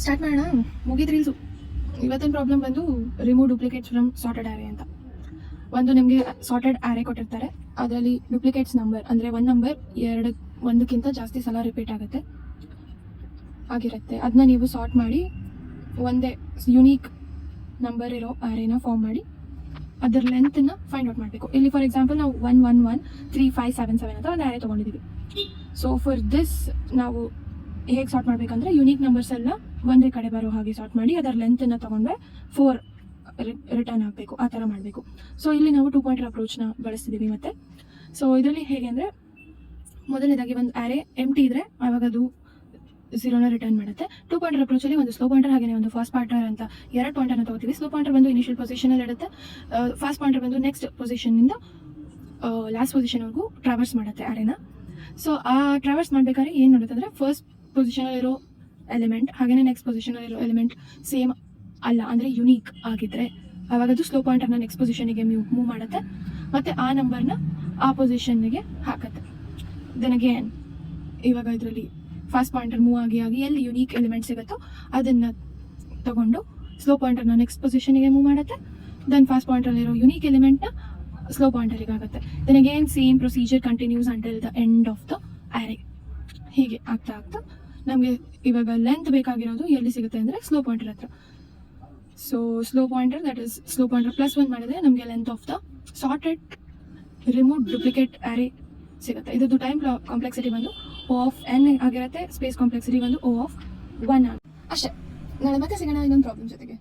Start ಮಾಡೋಣ. ಮುಗಿದ reels. ಇವತ್ತಿನ ಪ್ರಾಬ್ಲಮ್ ಬಂದು ರಿಮೂವ್ ಡುಪ್ಲಿಕೇಟ್ಸ್ ಫ್ರಮ್ ಸಾರ್ಟೆಡ್ ಆ್ಯರೆ ಅಂತ. ಒಂದು ನಿಮಗೆ ಸಾರ್ಟೆಡ್ ಆ್ಯರೆ ಕೊಟ್ಟಿರ್ತಾರೆ, ಅದರಲ್ಲಿ ಡುಪ್ಲಿಕೇಟ್ಸ್ ನಂಬರ್ ಅಂದರೆ ಒಂದು ನಂಬರ್ ಒಂದಕ್ಕಿಂತ ಜಾಸ್ತಿ ಸಲ ರಿಪೀಟ್ ಆಗುತ್ತೆ ಆಗಿರುತ್ತೆ. ಅದನ್ನ ನೀವು ಸಾರ್ಟ್ ಮಾಡಿ ಒಂದೇ ಯುನೀಕ್ ನಂಬರ್ ಇರೋ ಆ್ಯರೆನ ಫಾರ್ಮ್ ಮಾಡಿ ಅದರ ಲೆಂತನ್ನು ಫೈಂಡ್ ಔಟ್ ಮಾಡಬೇಕು. ಇಲ್ಲಿ ಫಾರ್ ಎಕ್ಸಾಂಪಲ್ ನಾವು 1113577 ಅಂತ ಒಂದು ಆ್ಯರೆ ತೊಗೊಂಡಿದ್ದೀವಿ. ಸೊ ಫಾರ್ ದಿಸ್ ನಾವು ಹೇಗೆ ಸಾರ್ಟ್ ಮಾಡಬೇಕಂದ್ರೆ ಯುನೀಕ್ ನಂಬರ್ಸ್ ಎಲ್ಲ ಒಂದೇ ಕಡೆ ಬರೋ ಹಾಗೆ ಸಾರ್ಟ್ ಮಾಡಿ ಅದರ ಲೆಂತನ್ನು ತೊಗೊಂಡ್ರೆ 4 ರಿಟರ್ನ್ ಆಗಬೇಕು, ಆ ಥರ ಮಾಡಬೇಕು. ಸೊ ಇಲ್ಲಿ ನಾವು 2 ಪಾಯಿಂಟರ್ ಅಪ್ರೋಚ್ನ ಬಳಸ್ತಿದ್ದೀವಿ. ಮತ್ತು ಸೊ ಇದರಲ್ಲಿ ಹೇಗೆ ಅಂದರೆ ಮೊದಲನೇದಾಗಿ ಒಂದು ಆ್ಯರೆ ಎಂಟಿ ಇದ್ದರೆ ಆವಾಗ ಅದು 0ನ ರಿಟರ್ನ್ ಮಾಡುತ್ತೆ. 2 ಪಾಯಿಂಟರ್ ಅಪ್ರೋಚಲ್ಲಿ ಒಂದು ಸ್ಲೋ ಪಾಯಿಂಟರ್ ಹಾಗೆ ಒಂದು ಫಾಸ್ಟ್ ಪಾಯಿಂಟರ್ ಅಂತ 2 ಪಾಯಿಂಟರ್ನ ತೊಗೋತೀವಿ. ಸ್ಲೋ ಪಾಯಿಂಟರ್ ಬಂದು ಇನಿಷಿಯಲ್ ಪೊಸಿಷನಲ್ಲಿ ಇಡುತ್ತೆ, ಫಾಸ್ಟ್ ಪಾಯಿಂಟರ್ ಬಂದು ನೆಕ್ಸ್ಟ್ ಪೊಸಿಷನ್ನಿಂದ ಲಾಸ್ಟ್ ಪೊಸಿಷನ್ವರೆಗೂ ಟ್ರಾವರ್ಸ್ ಮಾಡುತ್ತೆ ಆ್ಯರೆನ. ಸೊ ಆ ಟ್ರಾವರ್ಸ್ ಮಾಡಬೇಕಾದ್ರೆ ಏನು ಮಾಡುತ್ತೆ ಅಂದರೆ ಫಸ್ಟ್ ಪೊಸಿಷನಲ್ಲಿರೋ ಎಲಿಮೆಂಟ್ ಹಾಗೆಯೇ ನೆಕ್ಸ್ಟ್ ಪೊಸಿಷನಲ್ಲಿರೋ ಎಲಿಮೆಂಟ್ ಸೇಮ್ ಅಲ್ಲ, ಅಂದರೆ ಯುನೀಕ್ ಆಗಿದ್ದರೆ ಆವಾಗ ಅದು ಸ್ಲೋ ಪಾಯಿಂಟರ್ನ ನೆಕ್ಸ್ಟ್ ಪೊಸಿಷನಿಗೆ ಮೂವ್ ಮಾಡುತ್ತೆ ಮತ್ತು ಆ ನಂಬರ್ನ ಆ ಪೊಸಿಷನ್ನಿಗೆ ಹಾಕತ್ತೆ. ದೆನ್ ಅಗೇನ್ ಇವಾಗ ಇದರಲ್ಲಿ ಫಾಸ್ಟ್ ಪಾಯಿಂಟರ್ ಮೂವ್ ಆಗಿ ಎಲ್ಲಿ ಯುನೀಕ್ ಎಲಿಮೆಂಟ್ ಸಿಗುತ್ತೋ ಅದನ್ನು ತಗೊಂಡು ಸ್ಲೋ ಪಾಯಿಂಟರ್ನ ನೆಕ್ಸ್ಟ್ ಪೊಸಿಷನಿಗೆ ಮೂವ್ ಮಾಡುತ್ತೆ. ದೆನ್ ಫಾಸ್ಟ್ ಪಾಯಿಂಟರ್ಲಿರೋ ಯುನೀಕ್ ಎಲಿಮೆಂಟ್ನ ಸ್ಲೋ ಪಾಯಿಂಟರಿಗೆ ಆಗುತ್ತೆ. Then again same procedure continues until the end of the array. ಹೀಗೆ ಆಗ್ತಾ ನಮಗೆ ಇವಾಗ ಲೆಂತ್ ಬೇಕಾಗಿರೋದು ಎಲ್ಲಿ ಸಿಗುತ್ತೆ ಅಂದರೆ ಸ್ಲೋ ಪಾಯಿಂಟರ್ ಹತ್ರ. So slow pointer that is slow pointer +1 ಮಾಡಿದ್ರೆ ನಮಗೆ length of the sorted remove duplicate array ಸಿಗುತ್ತೆ. ಇದ್ರದ್ದು ಟೈಮ್ ಕಾಂಪ್ಲೆಕ್ಸಿಟಿ ಬಂದು O(n) ಆಗಿರುತ್ತೆ, ಸ್ಪೇಸ್ ಕಾಂಪ್ಲೆಕ್ಸಿಟಿ ಬಂದು O(1) ಅಷ್ಟೇ. ನಾಳೆ ಮತ್ತೆ ಸಿಗೋಣ ಇನ್ನೊಂದು ಪ್ರಾಬ್ಲಮ್ ಜೊತೆಗೆ.